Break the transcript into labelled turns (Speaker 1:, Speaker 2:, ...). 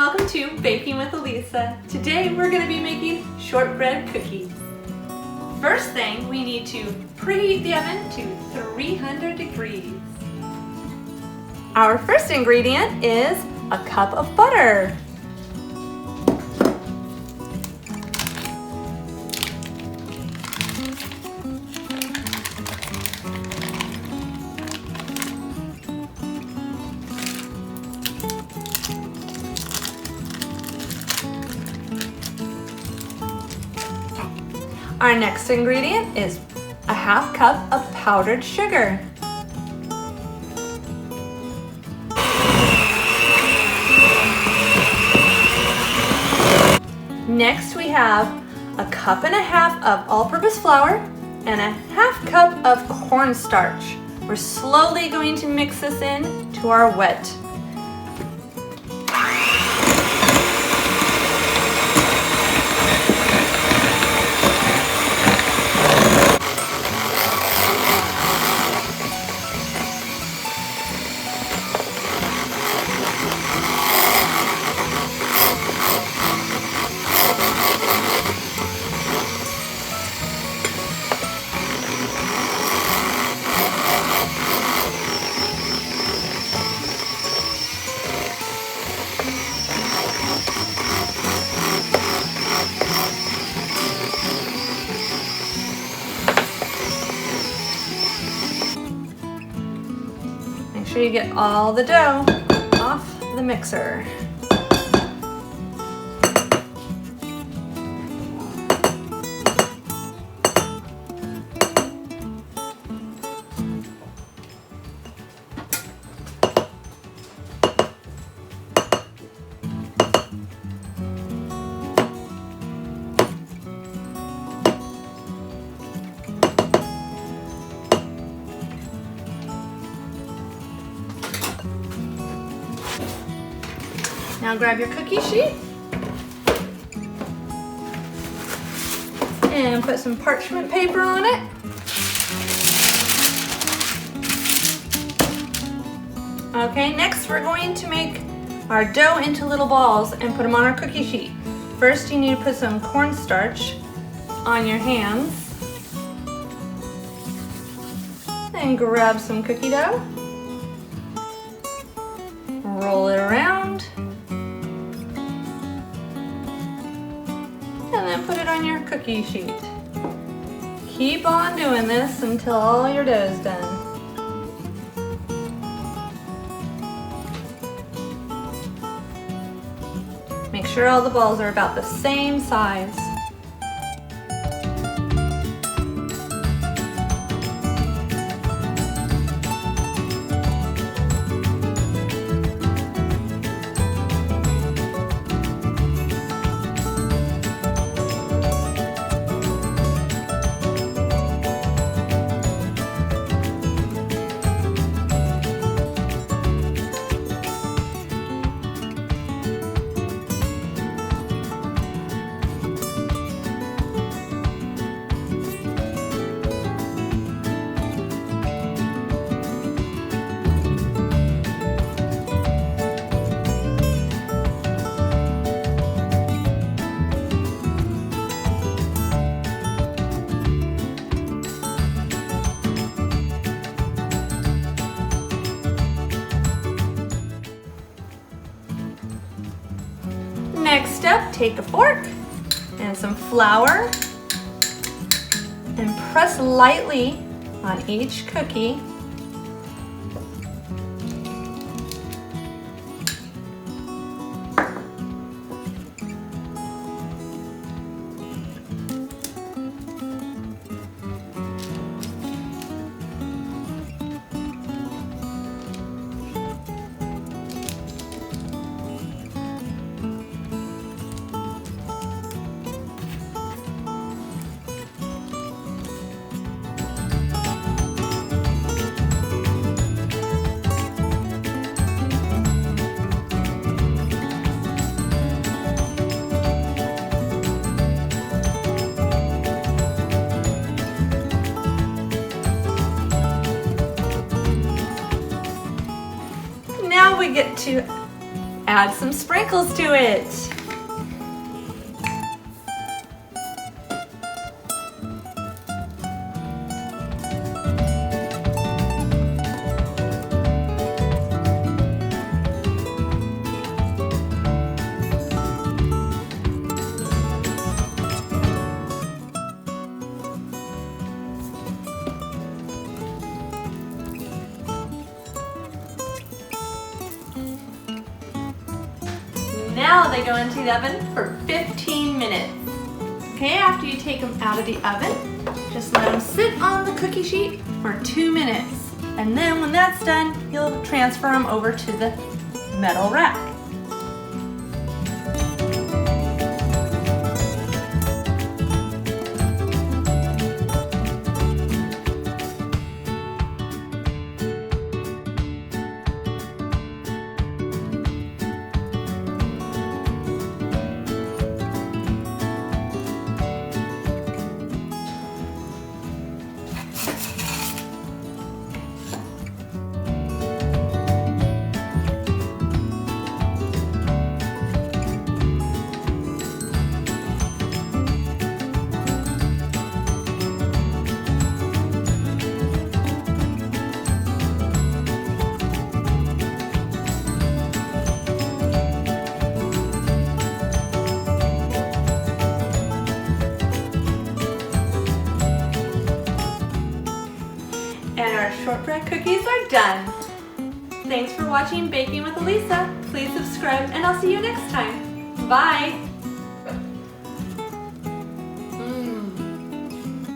Speaker 1: welcome to Baking with Alisa. Today we're going to be making shortbread cookies. First thing, we need to preheat the oven to 300 degrees. Our first ingredient is a cup of butter. Our next ingredient is a half cup of powdered sugar. Next we have a cup and a half of all-purpose flour and a half cup of cornstarch. We're slowly going to mix this in to our wet. Make sure you get all the dough off the mixer. Now grab your cookie sheet and put some parchment paper on it. Okay, next we're going to make our dough into little balls and put them on our cookie sheet. First you need to put some cornstarch on your hands. Then grab some cookie dough, roll it around, and then put it on your cookie sheet. Keep on doing this until all your dough is done. Make sure all the balls are about the same size. Next up, take a fork and some flour and press lightly on each cookie. we get to add some sprinkles to it. Now they go into the oven for 15 minutes. Okay, after you take them out of the oven, just let them sit on the cookie sheet for 2 minutes. And then when that's done, you'll transfer them over to the metal rack. And our shortbread cookies are done. Thanks for watching Baking with Alisa. Please subscribe and I'll see you next time. Bye.